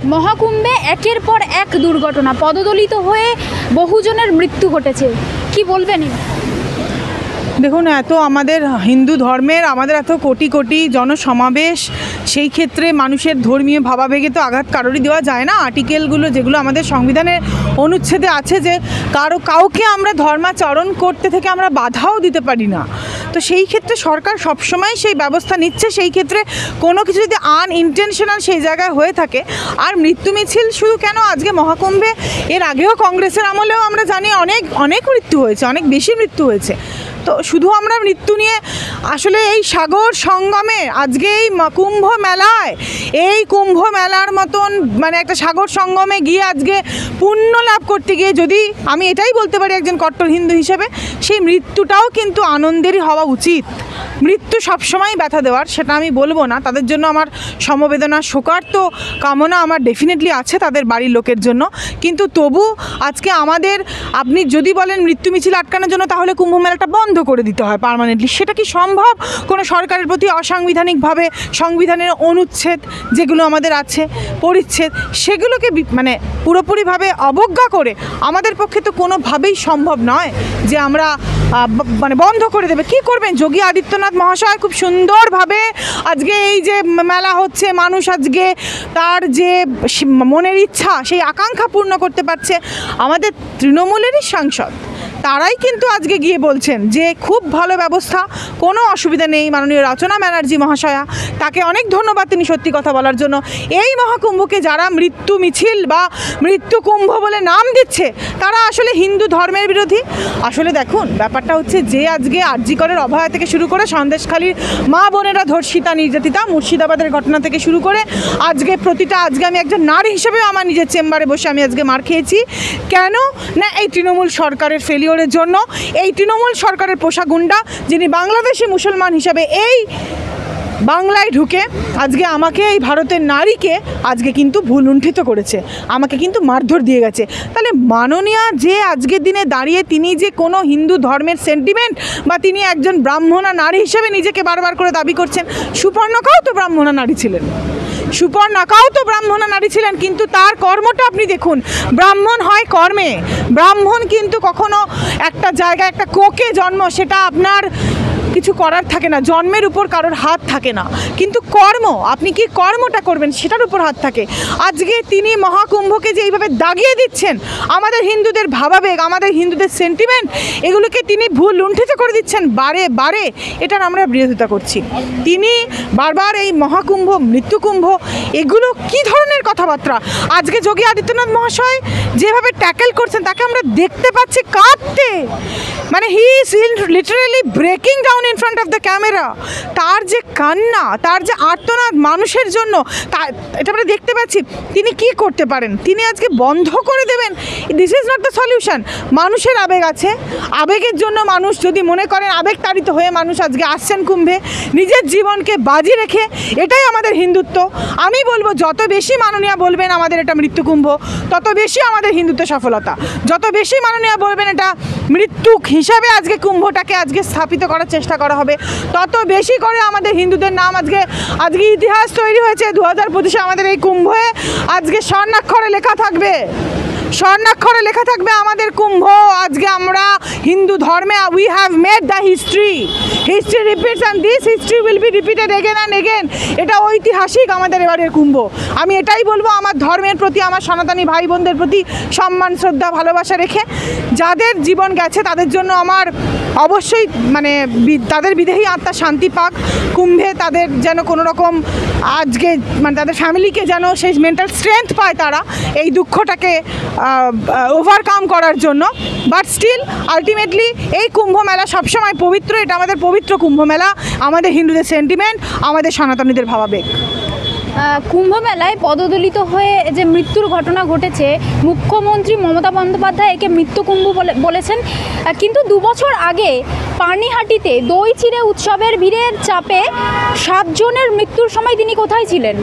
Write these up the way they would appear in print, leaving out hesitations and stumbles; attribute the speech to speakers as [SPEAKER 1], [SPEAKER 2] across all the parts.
[SPEAKER 1] মহাকুম্ভে একের পর এক দুর্ঘটনা, পদদলিত হয়ে বহুজনের মৃত্যু ঘটেছে, কি বলবেন?
[SPEAKER 2] দেখুন, এত আমাদের হিন্দু ধর্মের আমাদের এত কোটি কোটি জনসমাবেশ, সেই ক্ষেত্রে মানুষের ধর্মীয় ভাবাবেগে তো আঘাত কারোরই দেওয়া যায় না। আর্টিকেলগুলো যেগুলো আমাদের সংবিধানের অনুচ্ছেদে আছে যে কাউকে আমরা ধর্মাচরণ করতে থেকে আমরা বাধাও দিতে পারি না, তো সেই ক্ষেত্রে সরকার সবসময় সেই ব্যবস্থা নিচ্ছে। সেই ক্ষেত্রে কোনো কিছু যদি আনইনটেনশনাল সেই জায়গায় হয়ে থাকে, আর মৃত্যু মিছিল শুধু কেন আজকে মহাকুম্ভে, এর আগেও কংগ্রেসের আমলেও আমরা জানি অনেক অনেক মৃত্যু হয়েছে, অনেক বেশি মৃত্যু হয়েছে। তো শুধু আমরা মৃত্যু নিয়ে আসলে এই সাগর সঙ্গমে আজকে এই কুম্ভ মেলায়, এই কুম্ভ মেলার মতন মানে একটা সাগর সঙ্গমে গিয়ে আজকে পুণ্য লাভ করতে গিয়ে যদি আমি এটাই বলতে পারি একজন কট্টর হিন্দু হিসেবে, সেই মৃত্যুটাও কিন্তু আনন্দেরই হওয়া উচিত। মৃত্যু সবসময় ব্যথা দেওয়ার, সেটা আমি বলবো না। তাদের জন্য আমার সমবেদনা, শোকার্ত কামনা আমার ডেফিনেটলি আছে তাদের বাড়ির লোকের জন্য, কিন্তু তবু আজকে আমাদের, আপনি যদি বলেন মৃত্যু মিছিল আটকানোর জন্য, তাহলে কুম্ভ মেলাটা বন্ধ করে দিতে হয় পার্মানেন্টলি। সেটা কি সম্ভব কোনো সরকারের প্রতি অসাংবিধানিকভাবে? সংবিধানের অনুচ্ছেদ যেগুলো আমাদের আছে, পরিচ্ছেদ, সেগুলোকে মানে পুরোপুরিভাবে অবজ্ঞা করে আমাদের পক্ষে তো কোনোভাবেই সম্ভব নয় যে আমরা মানে বন্ধ করে দেবে। কি করবেন? যোগী আদিত্যনাথ মহাশয় খুব সুন্দরভাবে আজকে এই যে মেলা হচ্ছে, মানুষ আজকে তার যে মনের ইচ্ছা, সেই আকাঙ্ক্ষা পূর্ণ করতে পারছে। আমাদের তৃণমূলেরই সাংসদ তারাই কিন্তু আজকে গিয়ে বলছেন যে খুব ভালো ব্যবস্থা, কোনো অসুবিধা নেই। মাননীয় রচনা ব্যানার্জি মহাশয়া, তাকে অনেক ধন্যবাদ তিনি সত্যি কথা বলার জন্য। এই মহাকুম্ভকে যারা মৃত্যু মিছিল বা মৃত্যু কুম্ভ বলে নাম দিচ্ছে, তারা আসলে হিন্দু ধর্মের বিরোধী। আসলে দেখুন, ব্যাপারটা হচ্ছে যে আজকে আরজিকরের অভয়া থেকে শুরু করে সন্দেশখালীর মা বোনেরা ধর্ষিতা নির্যাতিতা, মুর্শিদাবাদের ঘটনা থেকে শুরু করে আজকে প্রতিটা, আজকে আমি একজন নারী হিসেবেও আমার নিজের চেম্বারে বসে আমি আজকে মার খেয়েছি। কেন না? এই তৃণমূল সরকারের ফেলিওরের জন্য। এই তৃণমূল সরকারের পোষা গুন্ডা, যিনি বাংলাদেশি মুসলমান হিসাবে এই বাংলায় ঢুকে আজকে আমাকে, এই ভারতের নারীকে আজকে কিন্তু ভুলুণ্ঠিত করেছে, আমাকে কিন্তু মারধর দিয়ে গেছে। তাহলে মাননীয়া যে আজকের দিনে দাঁড়িয়ে তিনি যে কোনো হিন্দু ধর্মের সেন্টিমেন্ট বা তিনি একজন ব্রাহ্মণা নারী হিসেবে নিজেকে বারবার করে দাবি করছেন। সুপর্ণকাও তো ব্রাহ্মণা নারী ছিলেন, সুপর্ণাকাও তো ব্রাহ্মণা নারী ছিলেন, কিন্তু তার কর্মটা আপনি দেখুন। ব্রাহ্মণ হয় কর্মে, ব্রাহ্মণ কিন্তু কখনো একটা জায়গায় একটা কোকে জন্ম, সেটা আপনার কিছু করার থাকে না, জন্মের উপর কারোর হাত থাকে না, কিন্তু কর্ম, আপনি কি কর্মটা করবেন সেটার উপর হাত থাকে। আজকে তিনি মহাকুম্ভকে যে এইভাবে দাগিয়ে দিচ্ছেন, আমাদের হিন্দুদের ভাবাবেগ, আমাদের হিন্দুদের সেন্টিমেন্ট, এগুলোকে তিনি ভুল লুণ্ঠিত করে দিচ্ছেন বারে বারে, এটার আমরা বিরোধিতা করছি। তিনি বারবার এই মহাকুম্ভ, মৃত্যুকুম্ভ, এগুলো কি ধরনের কথাবার্তা? আজকে যোগী আদিত্যনাথ মহাশয় যেভাবে ট্যাকেল করছেন, তাকে আমরা দেখতে পাচ্ছি কাঁদতে, মানে he is literally breaking down in front of the camera. তার যে কান্না, তার যে আর্তনাদ মানুষের জন্য, এটা আমরা দেখতে পাচ্ছি। তিনি কি করতে পারেন? তিনি আজকে বন্ধ করে দেবেন? This is not the solution. মানুষের আবেগ আছে, আবেগের জন্য মানুষ যদি মনে করেন আবেগতাড়িত হয়ে মানুষ আজকে আসছেন কুম্ভে নিজের জীবনকে বাজি রেখে, এটাই আমাদের হিন্দুত্ব। আমি বলবো যত বেশি মাননীয়া বলবেন আমাদের এটা মৃত্যু কুম্ভ, তত বেশি আমাদের হিন্দুত্ব সফলতা। যত বেশি মাননীয়া বলবেন এটা মৃত্যু হিসাবে আজকে কুম্ভটাকে আজকে স্থাপিত করার চেষ্টা করা হবে, তত বেশি করে আমাদের হিন্দুদের নাম আজকে ইতিহাস তৈরি হয়েছে। 2025-এ আমাদের এই কুম্ভে আজকে স্বর্ণাক্ষরে লেখা থাকবে, স্বর্ণাক্ষরে লেখা থাকবে আমাদের কুম্ভ। আজকে আমরা হিন্দু ধর্মে we have made the history, history repeats and this history will be repeated again and again. এটা ঐতিহাসিক আমাদের এবারের কুম্ভ। আমি এটাই বলবো, আমার ধর্মের প্রতি, আমার সনাতনী ভাই বোনদের প্রতি সম্মান, শ্রদ্ধা, ভালোবাসা রেখে যাদের জীবন গেছে তাদের জন্য আমার অবশ্যই মানে তাদের বিদেহী আত্মা শান্তি পাক। কুম্ভে তাদের যেন কোনো রকম আজকে মানে তাদের ফ্যামিলিকে যেন সেই মেন্টাল স্ট্রেংথ পায় তারা এই দুঃখটাকে ওভারকাম করার জন্য। বাট স্টিল আলটিমেটলি এই কুম্ভ মেলা সবসময় পবিত্র, এটা আমাদের পবিত্র কুম্ভ মেলা, আমাদের হিন্দুদের সেন্টিমেন্ট, আমাদের সনাতনীদের ভাবাবেগ।
[SPEAKER 1] কুম্ভ মেলায় পদদলিত হয়ে যে মৃত্যুর ঘটনা ঘটেছে, মুখ্যমন্ত্রী মমতা বন্দ্যোপাধ্যায় একে মৃত্যুকুম্ভ বলেছেন, কিন্তু 2 বছর আগে পানিহাটিতে দই চিড়ে উৎসবের ভিড়ের চাপে 7 জনের মৃত্যুর সময় তিনি কোথায় ছিলেন?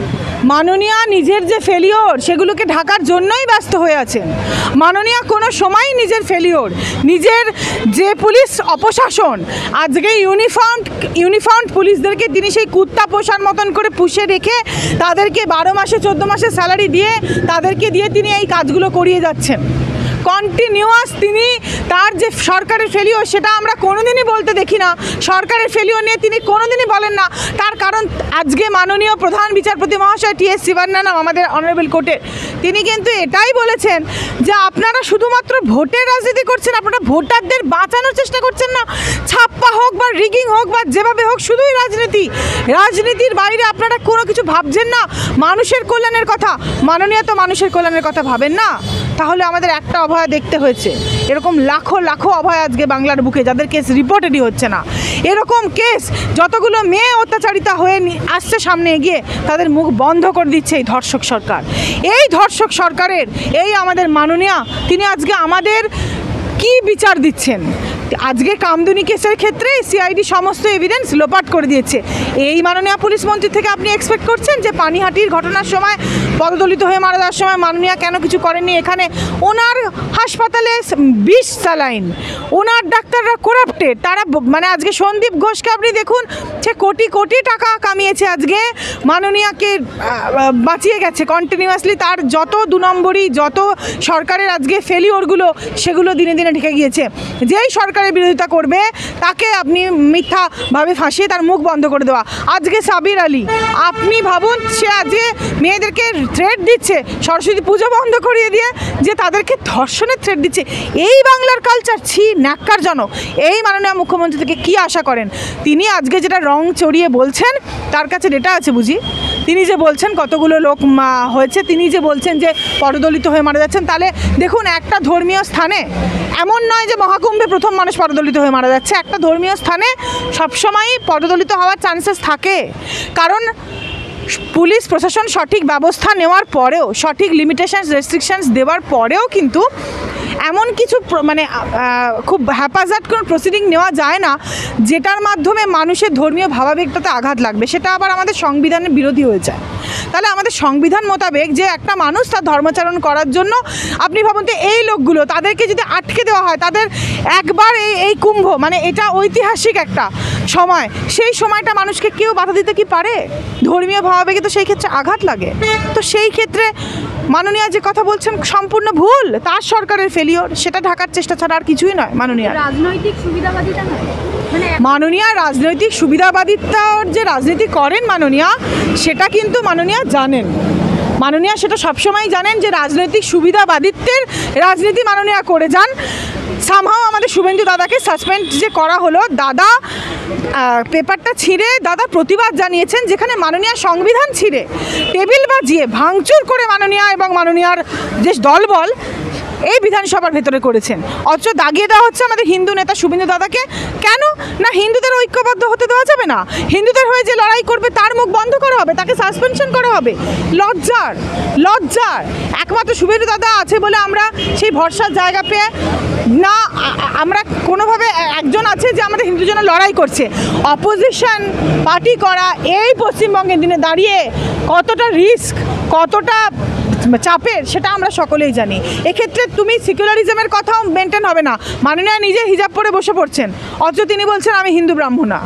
[SPEAKER 2] মাননীয়া নিজের যে ফেলিওর সেগুলোকে ঢাকার জন্যই ব্যস্ত হয়ে আছেন। মাননীয়া কোনো সময় নিজের ফেলিওর, নিজের যে পুলিশ অপশাসন, আজকে ইউনিফর্ম পুলিশদেরকে তিনি সেই কুত্তা পোষার মতন করে পুষে রেখে তাদেরকে 12 মাসে 14 মাসে স্যালারি দিয়ে তাদেরকে দিয়ে তিনি এই কাজগুলো করিয়ে যাচ্ছেন। কন্টিনিউয়াস তিনি তার যে সরকারের ফেলিওর সেটা আমরা কোনোদিনই বলতে দেখি না। সরকারের ফেলিওর নিয়ে তিনি কোনোদিনই বলেন না। তার কারণ আজকে মাননীয় প্রধান বিচারপতি মহাশয় টি.এস. শিবন্নানম আমাদের অনারেবল কোর্টের, তিনি কিন্তু এটাই বলেছেন যে আপনারা শুধুমাত্র ভোটের রাজনীতি করছেন, আপনারা ভোটারদের বাঁচানোর চেষ্টা করছেন না। ছাপ্পা হোক বা রিগিং হোক বা যেভাবে হোক, শুধুই রাজনীতি। রাজনীতির বাইরে আপনারা কোনো কিছু ভাবছেন না মানুষের কল্যাণের কথা। মাননীয় তো মানুষের কল্যাণের কথা ভাবেন না। তাহলে আমাদের একটা অভয়া দেখতে হয়েছে। এরকম লাখো লাখো অভয়া আজকে বাংলার বুকে যাদের কেস রিপোর্টেডই হচ্ছে না। এরকম কেস যতগুলো মেয়ে অত্যাচারিতা হয়ে আসছে সামনে এগিয়ে, তাদের মুখ বন্ধ করে দিচ্ছে এই ধর্ষক সরকার। এই ধর্ষক সরকারের এই আমাদের মাননীয়া, তিনি আজকে আমাদের কি বিচার দিচ্ছেন? আজকে কামদুনি কেসের ক্ষেত্রে সিআইডি সমস্ত এভিডেন্স লোপাট করে দিয়েছে। এই মাননীয় পুলিশ মন্ত্রী থেকে আপনি এক্সপেক্ট করছেন যে পানিহাটির ঘটনার সময় পদদলিত হয়ে মারা যাওয়ার সময় মাননীয়া কেন কিছু করেননি? এখানে ওনার হাসপাতালে 20 স্যালাইন, ওনার ডাক্তাররা করাপ্টেড। তারা মানে আজকে সন্দীপ ঘোষকে আপনি দেখুন, সে কোটি কোটি টাকা কামিয়েছে, আজকে মাননীয়াকে বাঁচিয়ে গেছে কন্টিনিউয়াসলি। তার যত 2 নম্বরই যত সরকারের আজকে ফেলিওরগুলো সেগুলো দিনে দিনে ঢেকে গিয়েছে। যেই সরকারের বিরোধিতা করবে তাকে আপনি মিথ্যাভাবে ফাঁসিয়ে তার মুখ বন্ধ করে দেওয়া। আজকে সাবির আলী, আপনি ভাবুন, সে আজকে মেয়েদেরকে থ্রেট দিচ্ছে সরস্বতী পুজো বন্ধ করিয়ে দিয়ে, যে তাদেরকে ধর্ষণের থ্রেট দিচ্ছে। এই বাংলার কালচার ছি ন্যাক্কারজনক। এই মাননীয় মুখ্যমন্ত্রী থেকে কি আশা করেন? তিনি আজকে যেটা রং চড়িয়ে বলছেন, তার কাছে ডেটা আছে বুঝি। তিনি যে বলছেন কতগুলো লোক হয়েছে, তিনি যে বলছেন যে পদদলিত হয়ে মারা যাচ্ছেন, তাহলে দেখুন একটা ধর্মীয় স্থানে, এমন নয় যে মহাকুম্ভে প্রথম মানুষ পদদলিত হয়ে মারা যাচ্ছে, একটা ধর্মীয় স্থানে সবসময়ই পদদলিত হওয়ার চান্সেস থাকে। কারণ পুলিশ প্রশাসন সঠিক ব্যবস্থা নেওয়ার পরেও, সঠিক লিমিটেশনস রেস্ট্রিকশনস দেওয়ার পরেও কিন্তু এমন কিছু মানে খুব হ্যাপাজার্ড কোনো প্রসিডিং নেওয়া যায় না যেটার মাধ্যমে মানুষের ধর্মীয় ভাবাবেগটাতে আঘাত লাগবে। সেটা আবার আমাদের সংবিধানের বিরোধী হয়ে যায়। তাহলে আমাদের সংবিধান মোতাবেক যে একটা মানুষ তার ধর্মাচরণ করার জন্য, আপনি ভাবুন তো এই লোকগুলো, তাদেরকে যদি আটকে দেওয়া হয়, তাদের একবার এই কুম্ভ মানে এটা ঐতিহাসিক একটা সময়, সেই সময়টা মানুষকে কেউ বাধা দিতে কি পারে? ধর্মীয় ভাবাবেগে তো সেই ক্ষেত্রে আঘাত লাগে। তো সেই ক্ষেত্রে মাননীয়া যে কথা বলছেন সম্পূর্ণ ভুল। তার সরকারের ফেলিওর, সেটা ঢাকার চেষ্টা ছাড়া আর কিছুই নয়। মাননীয়া
[SPEAKER 1] রাজনৈতিক সুবিধাবাদিতা নয়,
[SPEAKER 2] মাননীয়া রাজনৈতিক সুবিধাবাদিতার যে রাজনীতি করেন মাননীয়া, সেটা কিন্তু মাননীয়া জানেন। মাননীয়া সেটা সবসময় জানেন যে রাজনৈতিক সুবিধাবাদিত্বের রাজনীতি মাননীয়া করে যান। সামহাও আমাদের শুভেন্দু দাদাকে সাসপেন্ড যে করা হলো, দাদা পেপারটা ছিঁড়ে দাদা প্রতিবাদ জানিয়েছেন, যেখানে মাননীয়া সংবিধান ছিঁড়ে টেবিল বাজিয়ে ভাঙচুর করে মাননীয়া এবং মাননীয়ার যে দলবল এই বিধানসভার ভেতরে করেছেন। অথচ দাগিয়ে দেওয়া হচ্ছে আমাদের হিন্দু নেতা শুভেন্দু দাদাকে। কেন না? হিন্দুদের ঐক্যবদ্ধ হতে দেওয়া যাবে না। হিন্দুদের হয়ে যে লড়াই করবে তার মুখ বন্ধ করা হবে, তাকে সাসপেনশন করা হবে। লজ্জার লজ্জার একমাত্র শুভেন্দু দাদা আছে বলে আমরা সেই ভরসার জায়গা পেয়ে না, আমরা কোনোভাবে একজন আছে যে আমাদের হিন্দুর জন্য লড়াই করছে। অপোজিশন পার্টি করা এই পশ্চিমবঙ্গের দিনে দাঁড়িয়ে কতটা রিস্ক, কতটা চাপের, সেটা আমরা সকলেই জানি। এক্ষেত্রে তুমি সেকুলারিজমের কথাও মেনটেন হবে না। মাননীয়া নিজে হিজাব পরে বসে পড়ছেন, অথচ তিনি বলছেন আমি হিন্দু ব্রাহ্মণা।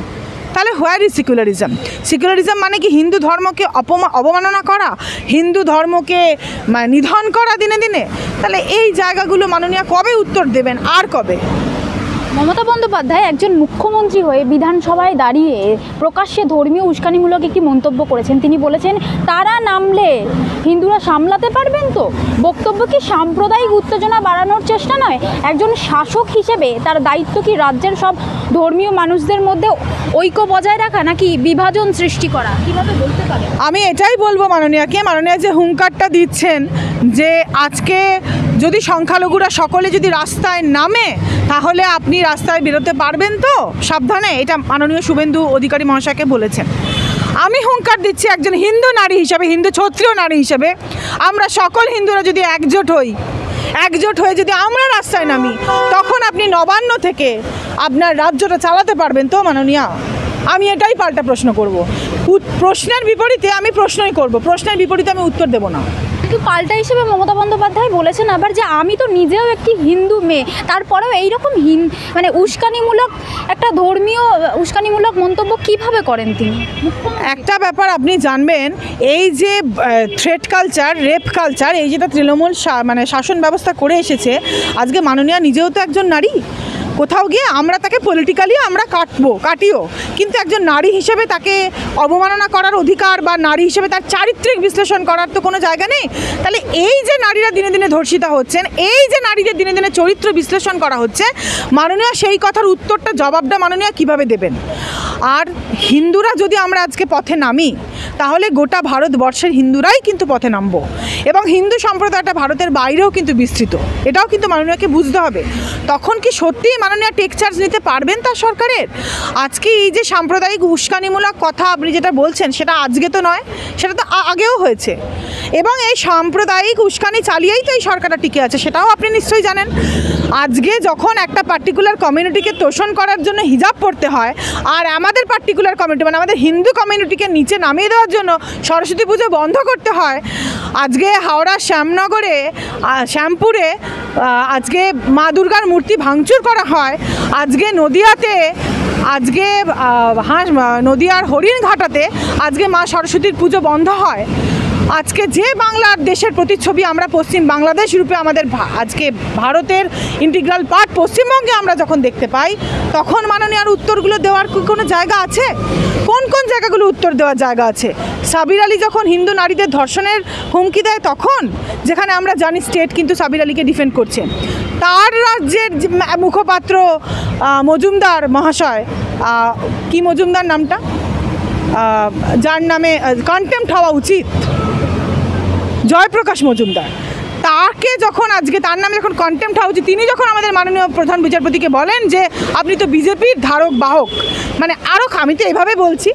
[SPEAKER 2] তাহলে হোয়ার ইজ সেকুলারিজম? সেকুলারিজম মানে কি হিন্দু ধর্মকে অবমাননা করা, হিন্দু ধর্মকে নিধন করা দিনে দিনে? তাহলে এই জায়গাগুলো মাননীয়া কবে উত্তর দেবেন, আর কবে?
[SPEAKER 1] মমতা বন্দ্যোপাধ্যায় একজন মুখ্যমন্ত্রী হয়ে বিধানসভায় দাঁড়িয়ে প্রকাশ্যে ধর্মীয় উস্কানিমূলক একটি মন্তব্য করেছেন। তিনি বলেছেন তারা নামলে হিন্দুরা সামলাতে পারবেন তো। বক্তব্য কি সাম্প্রদায়িক উত্তেজনা বাড়ানোর চেষ্টা নয়? একজন শাসক হিসেবে তার দায়িত্ব কি রাজ্যের সব ধর্মীয় মানুষদের মধ্যে ঐক্য বজায় রাখা, নাকি বিভাজন সৃষ্টি করা? কীভাবে বলতে পারে?
[SPEAKER 2] আমি এটাই বলবো মাননীয়াকে, মাননীয়া যে হুঙ্কারটা দিচ্ছেন যে আজকে যদি সংখ্যালঘুরা সকলে যদি রাস্তায় নামে তাহলে আপনি রাস্তায় বেরোতে পারবেন তো সাবধানে, এটা মাননীয় শুভেন্দু অধিকারী মহাশয়কে বলেছেন। আমি হুঙ্কার দিচ্ছি একজন হিন্দু নারী হিসাবে, হিন্দু ক্ষত্রিয় নারী হিসাবে, আমরা সকল হিন্দুরা যদি একজোট হয়ে যদি আমরা রাস্তায় নামি, তখন আপনি নবান্ন থেকে আপনার রাজ্যটা চালাতে পারবেন তো মাননীয়া? আমি এটাই পাল্টা প্রশ্ন করব। প্রশ্নের বিপরীতে আমি প্রশ্নই করব, প্রশ্নের বিপরীতে আমি উত্তর দেব না।
[SPEAKER 1] কিন্তু পাল্টা হিসেবে মমতা বন্দ্যোপাধ্যায় বলেছেন আবার যে আমি তো নিজেও একটি হিন্দু মেয়ে, তারপরেও এইরকম মানে উস্কানিমূলক একটা ধর্মীয় উস্কানিমূলক মন্তব্য কিভাবে করেন তিনি?
[SPEAKER 2] একটা ব্যাপার আপনি জানবেন, এই যে থ্রেট কালচার, রেপ কালচার, এই যেটা তৃণমূল মানে শাসন ব্যবস্থা করে এসেছে, আজকে মাননীয়া নিজেও তো একজন নারী। কোথাও গিয়ে আমরা তাকে পলিটিক্যালি আমরা কাটিও, কিন্তু একজন নারী হিসেবে তাকে অবমাননা করার অধিকার বা নারী হিসেবে তার চারিত্রিক বিশ্লেষণ করার তো কোনো জায়গা নেই। তাহলে এই যে নারীরা দিনে দিনে ধর্ষিতা হচ্ছেন, এই যে নারীদের দিনে দিনে চরিত্র বিশ্লেষণ করা হচ্ছে, মাননীয়া সেই কথার উত্তরটা, জবাবটা মাননীয়া কিভাবে দেবেন? আর হিন্দুরা যদি আমরা আজকে পথে নামি, তাহলে গোটা ভারতবর্ষের হিন্দুরাই কিন্তু পথে নামবো, এবং হিন্দু সম্প্রদায়টা ভারতের বাইরেও কিন্তু বিস্তৃত, এটাও কিন্তু মাননীয়াকে বুঝতে হবে। তখন কি সত্যিই মাননীয়া টেক চার্জ নিতে পারবেন তার সরকারের? আজকে এই যে সাম্প্রদায়িক উস্কানিমূলক কথা আপনি যেটা বলছেন, সেটা আজকে তো নয়, সেটা তো আগেও হয়েছে, এবং এই সাম্প্রদায়িক উস্কানি চালিয়েই তো এই সরকারটা টিকে আছে, সেটাও আপনি নিশ্চয়ই জানেন। আজকে যখন একটা পার্টিকুলার কমিউনিটিকে তোষণ করার জন্য হিজাব পড়তে হয়, আর আমাদের পার্টিকুলার কমিউনিটি মানে আমাদের হিন্দু কমিউনিটিকে নিচে নামিয়ে দেওয়ার জন্য সরস্বতী পুজো বন্ধ করতে হয়, আজকে হাওড়া শ্যামপুরে আজকে মা দুর্গার মূর্তি ভাঙচুর করা হয়, আজকে নদিয়াতে, আজকে নদিয়ার হরিণঘাটাতে আজকে মা সরস্বতীর পুজো বন্ধ হয়, আজকে যে বাংলার দেশের প্রতিচ্ছবি আমরা পশ্চিম বাংলাদেশ রূপে আমাদের আজকে ভারতের ইন্টিগ্রাল পার্ট পশ্চিমবঙ্গে আমরা যখন দেখতে পাই, তখন মাননীয়ার উত্তরগুলো দেওয়ার কোনো জায়গা আছে? কোন কোন জায়গাগুলো উত্তর দেওয়ার জায়গা আছে? সাবির আলী যখন হিন্দু নারীদের ধর্ষণের হুমকি দেয়, তখন, যেখানে আমরা জানি স্টেট কিন্তু সাবির আলীকে ডিফেন্ড করছে, তার রাজ্যের মুখপাত্র মজুমদার মহাশয়, কি মজুমদার নামটা, যার নামে কন্টেম্প্ট হওয়া উচিত, জয়প্রকাশ মজুমদার, তাকে যখন আজকে তার নামে যখন কন্টেম্প্ট হওয়া উচিত, তিনি যখন আমাদের মাননীয় প্রধান বিচারপতিকে বলেন যে আপনি তো বিজেপির ধারক বাহক, মানে আরও, আমি তো এভাবে বলছি,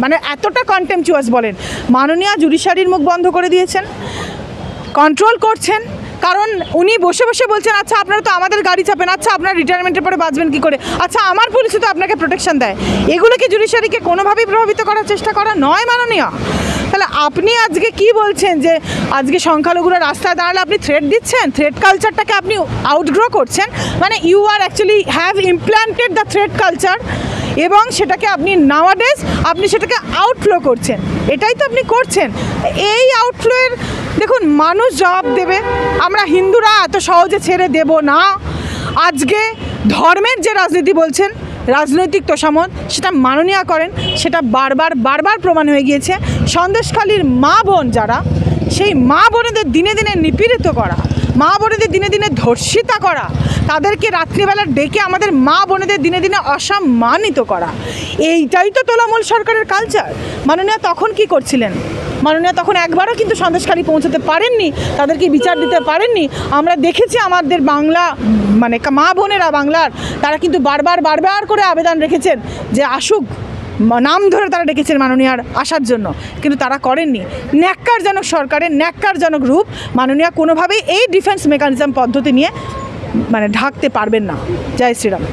[SPEAKER 2] মানে এতটা কন্টেম্পচুয়াস বলেন, মাননীয় জুডিশিয়ারির মুখ বন্ধ করে দিয়েছেন, কন্ট্রোল করছেন, কারণ উনি বসে বসে বলছেন আচ্ছা আপনারা তো আমাদের গাড়ি চাপেন, আচ্ছা আপনার রিটায়ারমেন্টের পরে বাঁচবেন কী করে, আচ্ছা আমার পুলিশে তো আপনাকে প্রোটেকশন দেয়, এগুলোকে জুডিশিয়ারিকে কোনোভাবেই প্রভাবিত করার চেষ্টা করা নয় মাননীয়। তাহলে আপনি আজকে কি বলছেন যে আজকে সংখ্যালঘুরা রাস্তায় দাঁড়ালে আপনি থ্রেট দিচ্ছেন, থ্রেট কালচারটাকে আপনি আউটগ্রো করছেন, মানে you are actually have implanted the threat culture, এবং সেটাকে আপনি নাওয়াডেজ আপনি সেটাকে আউটফ্লো করছেন, এটাই তো আপনি করছেন। এই আউটফ্লোয়ের দেখুন মানুষ জবাব দেবে, আমরা হিন্দুরা এত সহজে ছেড়ে দেব না। আজকে ধর্মের যে রাজনীতি বলছেন, রাজনৈতিক তোষামত, সেটা মাননীয়া করেন, সেটা বারবার প্রমাণ হয়ে গিয়েছে। সন্দেশখালীর মা বোন যারা, সেই মা বোনেদের দিনে দিনে নিপীড়িত করা, মা বোনেদের দিনে দিনে ধর্ষিতা করা, তাদেরকে রাত্রিবেলা ডেকে আমাদের মা বোনেদের দিনে দিনে অসম্মানিত করা, এইটাই তো তৃণমূল সরকারের কালচার। মাননীয়া তখন কি করছিলেন? মাননীয়া তখন একবারও কিন্তু সন্দেশখালী পৌঁছতে পারেননি, তাদেরকে বিচার দিতে পারেননি। আমরা দেখেছি আমাদের বাংলা মানে মা বোনেরা বাংলার, তারা কিন্তু বারবার করে আবেদন রেখেছেন যে আসুক, নাম ধরে তারা ডেকেছেন মাননীয়ার আসার জন্য, কিন্তু তারা করেননি। ন্যাক্কারজনক সরকারের ন্যাক্কারজনক রূপ, মাননীয়া কোনোভাবেই এই ডিফেন্স মেকানিজম পদ্ধতি নিয়ে মানে ঢাকতে পারবেন না। জয় শ্রীরাম।